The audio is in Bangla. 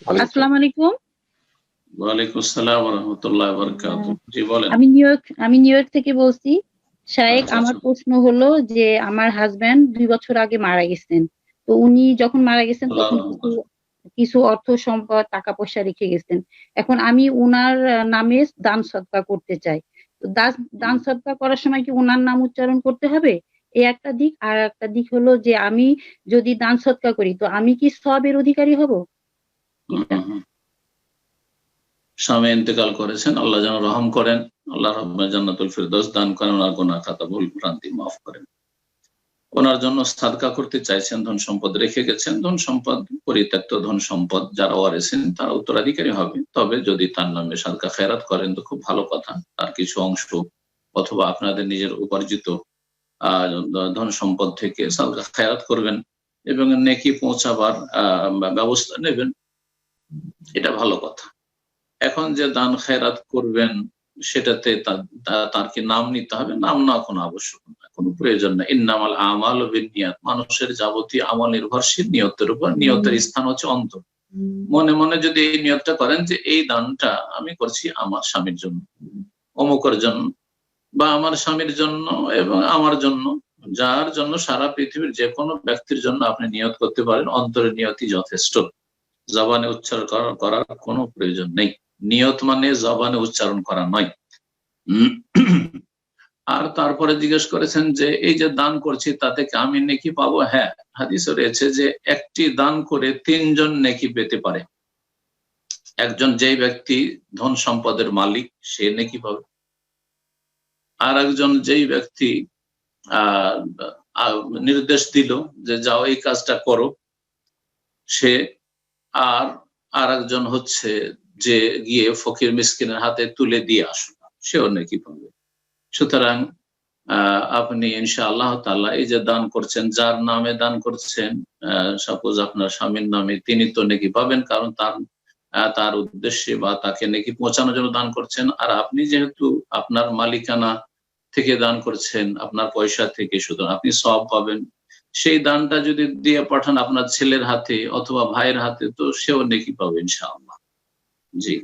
আসসালামু আলাইকুম। ওয়ালাইকুম আসসালাম ওয়া রাহমাতুল্লাহি ওয়া বারাকাতুহু। জি বলেন। আমি নিউ ইয়র্ক থেকে বলছি। শায়েখ, আচ্ছা, আমার আচ্ছা। প্রশ্ন হলো যে আমার হাসব্যান্ড ২ বছর আগে মারা গেছেন। তো উনি যখন মারা গেছেন আল্লাহর তখন রহম কিছু করুন। কিছু অর্থ সম্পদ, টাকা-পয়সা রেখে গেছেন। এখন আমি উনার নামে দান সদকা করতে চাই। তো দান হুম। সদকা করার সময় কি উনার নাম উচ্চারণ করতে হবে? এই একটা দিক। আর একটা দিক হলো যে আমি যদি দান সদকা করি তো আমি কি সওয়াবের অধিকারী হব? হুম, এটা। হুম, হুম। স্বামী ইন্তেকাল করেছেন, আল্লাহ যেন রহম করেন, আল্লাহ রাব্বুল জান্নাতুল ফেরদৌস দান করেন, ওনার গুনাহ খাতা ভুল ভ্রান্তি মাফ করেন। ওনার জন্য সাদকা করতে চাইছেন, ধন সম্পদ রেখে গেছেন, ধন সম্পদ পরিত্যক্ত ধন সম্পদ যারা ওয়ারিসিন তারা উত্তরাধিকারী হবে। তবে যদি তার নামে সাদকা খেরাত করেন তো খুব ভালো কথা। তার কিছু অংশ অথবা আপনাদের নিজের উপার্জিত ধন সম্পদ থেকে সাদকা খেরাত করবেন এবং নেকি পৌঁছাবার ব্যবস্থা নেবেন, এটা ভালো কথা। এখন যে দান খেরাত করবেন সেটাতে তার কি নাম নিতে হবে? নাম না কোনো আবশ্যক না, কোনো প্রয়োজন না। ইন্নামাল আমালু বিন্নিয়াত, মানুষের যাবতীয় আমল নির্ভরশীল নিয়তের উপর। নিয়তের স্থান হচ্ছে অন্তর। মনে মনে যদি এই নিয়তটা করেন যে এই দানটা আমি করছি আমার স্বামীর জন্য, অমুকের জন্য, বা আমার স্বামীর জন্য এবং আমার জন্য, যার জন্য সারা পৃথিবীর যে কোনো ব্যক্তির জন্য আপনি নিয়ত করতে পারেন, অন্তরের নিয়তই যথেষ্ট। জবানে উচ্চারণ করার কোনো প্রয়োজন নেই। নিয়ত মানে জবানে উচ্চারণ করা নয়। আর তারপরে জিজ্ঞেস করেছেন যে এই যে দান করছি তাতে কি আমি নেকি পাবো? হ্যাঁ, হাদিসে রয়েছে যে একটি দান করে ৩ জন নেকি পেতে পারে। একজন যেই ব্যক্তি ধন সম্পদের মালিক সে নেকি পাবে। আর একজন যেই ব্যক্তি নির্দেশ দিল যে যাও এই কাজটা করো সে, আর একজন হচ্ছে যে গিয়ে ফকির মিসকিনের হাতে তুলে দিয়ে আসলো, সেও নেকি পাবে। সুতরাং আপনি ইনশাআল্লাহ তাআলা এই যে দান করছেন, যার নামে দান করছেন, সাপোজ আপনার স্বামীর নামে, তিনি তো নেকি পাবেন, কারণ তার উদ্দেশ্যে বা তাকে নেকি পৌঁছানোর জন্য দান করছেন। আর আপনি যেহেতু আপনার মালিকানা থেকে দান করছেন, আপনার পয়সা থেকে, সুতরাং আপনি সওয়াব পাবেন। সেই দানটা যদি দিয়ে পাঠান আপনার ছেলের হাতে অথবা ভাইয়ের হাতে তো সেও নেকি পাবে ইনশাআল্লাহ। জি।